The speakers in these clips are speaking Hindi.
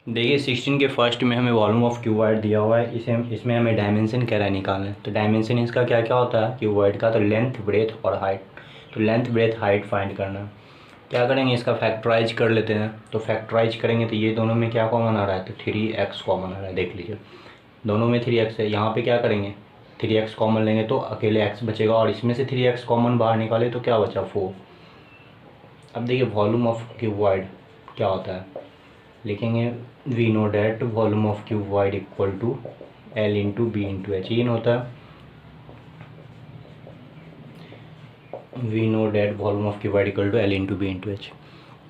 देखिए 16 के फर्स्ट में हमें वॉल्यूम ऑफ क्यूबॉइड दिया हुआ है, इसमें हमें डायमेंशन कह रहा है निकालना। तो डायमेंशन इसका क्या क्या होता है क्यूबॉइड का, तो लेंथ ब्रेथ और हाइट। तो लेंथ ब्रेथ हाइट फाइंड करना। क्या करेंगे, इसका फैक्टराइज कर लेते हैं। तो फैक्टराइज करेंगे तो ये दोनों में क्या कॉमन आ रहा है, तो 3x कॉमन आ रहा है। देख लीजिए दोनों में 3x है। यहाँ पे क्या करेंगे, 3x कॉमन लेंगे तो अकेले x बचेगा, और इसमें से 3x कॉमन बाहर निकाले तो क्या बचा 4। अब देखिए वॉल्यूम ऑफ क्यूबॉइड क्या होता है, लिखेंगे we know that volume of cuboid equal to L into B into H. ये होता है we know that volume of cuboid equal to L into B into H.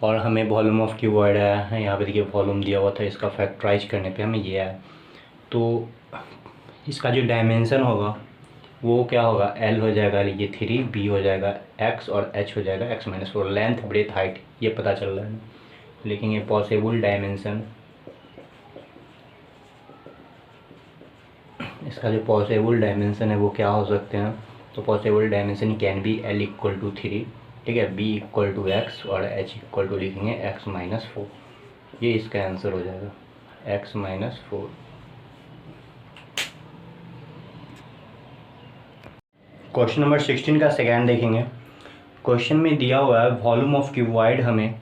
और हमें वॉल्यूम ऑफ क्यूबॉइड आया है, यहाँ पे देखिए वॉल्यूम दिया हुआ था, इसका फैक्टराइज करने पे हमें ये आया। तो इसका जो डायमेंशन होगा वो क्या होगा, L हो जाएगा ये 3, B हो जाएगा x और h हो जाएगा x-4। लेंथ ब्रेथ हाइट ये पता चल रहा है। लिखेंगे पॉसिबल डायमेंशन, इसका जो पॉसिबल डायमेंशन है वो क्या हो सकते हैं, तो possible dimension can be L equal to 3, ठीक है, B इक्वल टू x और h इक्वल टू लिखेंगे x-4। ये इसका आंसर हो जाएगा x-4। क्वेश्चन नंबर 16 का सेकेंड देखेंगे। क्वेश्चन में दिया हुआ है वॉल्यूम ऑफ क्यूबॉइड हमें,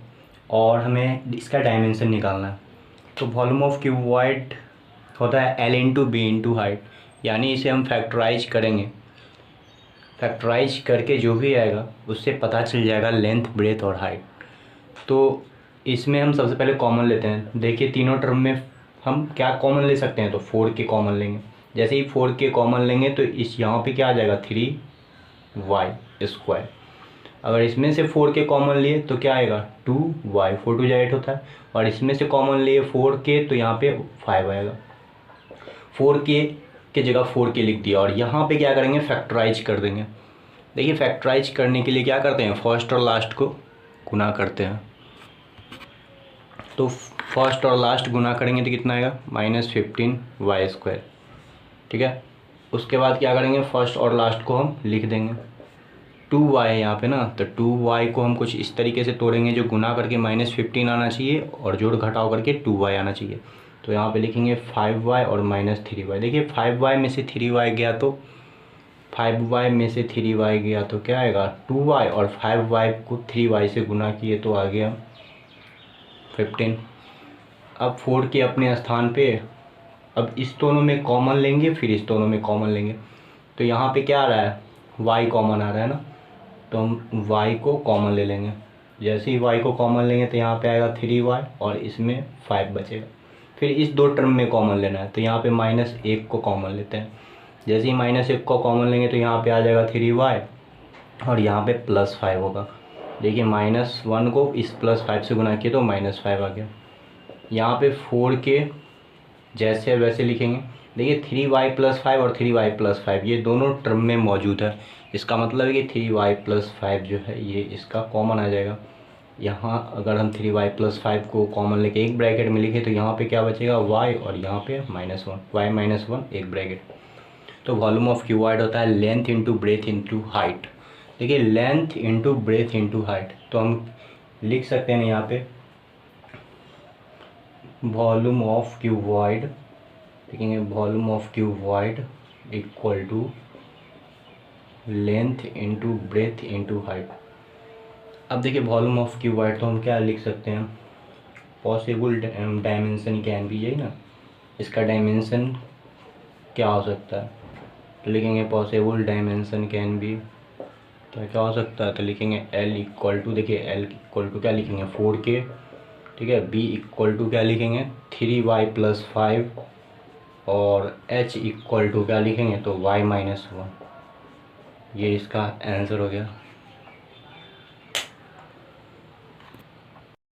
और हमें इसका डायमेंशन निकालना है। तो वॉल्यूम ऑफ क्यूबॉइड होता है L into B into height, यानी इसे हम फैक्टराइज करेंगे। फैक्टराइज करके जो भी आएगा उससे पता चल जाएगा लेंथ ब्रेथ और हाइट। तो इसमें हम सबसे पहले कॉमन लेते हैं। देखिए तीनों टर्म में हम क्या कॉमन ले सकते हैं, तो 4 के कॉमन लेंगे। जैसे ही 4 के कॉमन लेंगे तो इस यहाँ पे क्या आ जाएगा 3y²। अगर इसमें से 4 के कॉमन लिए तो क्या आएगा 2y, 4 2 8 होता है। और इसमें से कॉमन लिए 4 के तो यहाँ पे 5 आएगा। 4 के जगह 4 के लिख दिया, और यहाँ पे क्या करेंगे फैक्टराइज कर देंगे। देखिए फैक्टराइज करने के लिए क्या करते हैं, फर्स्ट और लास्ट को गुना करते हैं। तो फर्स्ट और लास्ट गुना करेंगे तो कितना आएगा -15y², ठीक है। उसके बाद क्या करेंगे, फर्स्ट और लास्ट को हम लिख देंगे। 2y है यहाँ पे ना, तो 2y को हम कुछ इस तरीके से तोड़ेंगे जो गुना करके -15 आना चाहिए और जोड़ घटाव करके 2y आना चाहिए। तो यहाँ पे लिखेंगे 5y और -3y। देखिए 5y में से 3y गया तो 5y में से 3y गया तो क्या आएगा 2y, और 5y को 3y से गुना किए तो आ गया 15। अब 4 के अपने स्थान पे, अब इस दोनों में कॉमन लेंगे फिर इस दोनों में कॉमन लेंगे। तो यहाँ पे क्या आ रहा है y कॉमन आ रहा है ना, तो हम y को कॉमन ले लेंगे। जैसे ही y को कॉमन लेंगे तो यहाँ पे आएगा 3y और इसमें 5 बचेगा। फिर इस दो टर्म में कॉमन लेना है, तो यहाँ पे -1 को कॉमन लेते हैं। जैसे ही -1 को कॉमन लेंगे तो यहाँ पे आ जाएगा 3y और यहाँ पे +5 होगा। देखिए -1 को इस +5 से गुना किया तो -5 आ गया। यहाँ पे 4 के जैसे वैसे लिखेंगे। देखिए 3y+5 और 3y+5 ये दोनों टर्म में मौजूद है। इसका मतलब है कि 3y+5 जो है ये इसका कॉमन आ जाएगा। यहाँ अगर हम 3y+5 को कॉमन लेके एक ब्रैकेट में लिखे तो यहाँ पे क्या बचेगा y, और यहाँ पे -1, y-1 एक ब्रैकेट। तो वॉल्यूम ऑफ क्यूबॉइड होता है length into breadth into height. देखिए length into breadth into height, तो हम लिख सकते हैं यहाँ पे वॉल्यूम ऑफ क्यूबॉइड, लिखेंगे volume of cuboid equal to length into breadth into height. अब देखिए वॉल्यूम ऑफ क्यूबॉइड तो हम क्या लिख सकते हैं, पॉसिबल डायमेंशन कैन बी, यही ना, इसका डायमेंशन क्या हो सकता है, तो लिखेंगे पॉसिबल डायमेंशन कैन बी क्या क्या हो सकता है, तो लिखेंगे L इक्वल टू, देखिए L इक्वल टू क्या लिखेंगे 4k, ठीक है। B इक्वल टू क्या लिखेंगे 3y+5 और H इक्वल टू क्या लिखेंगे तो y-1। ये इसका आंसर हो गया।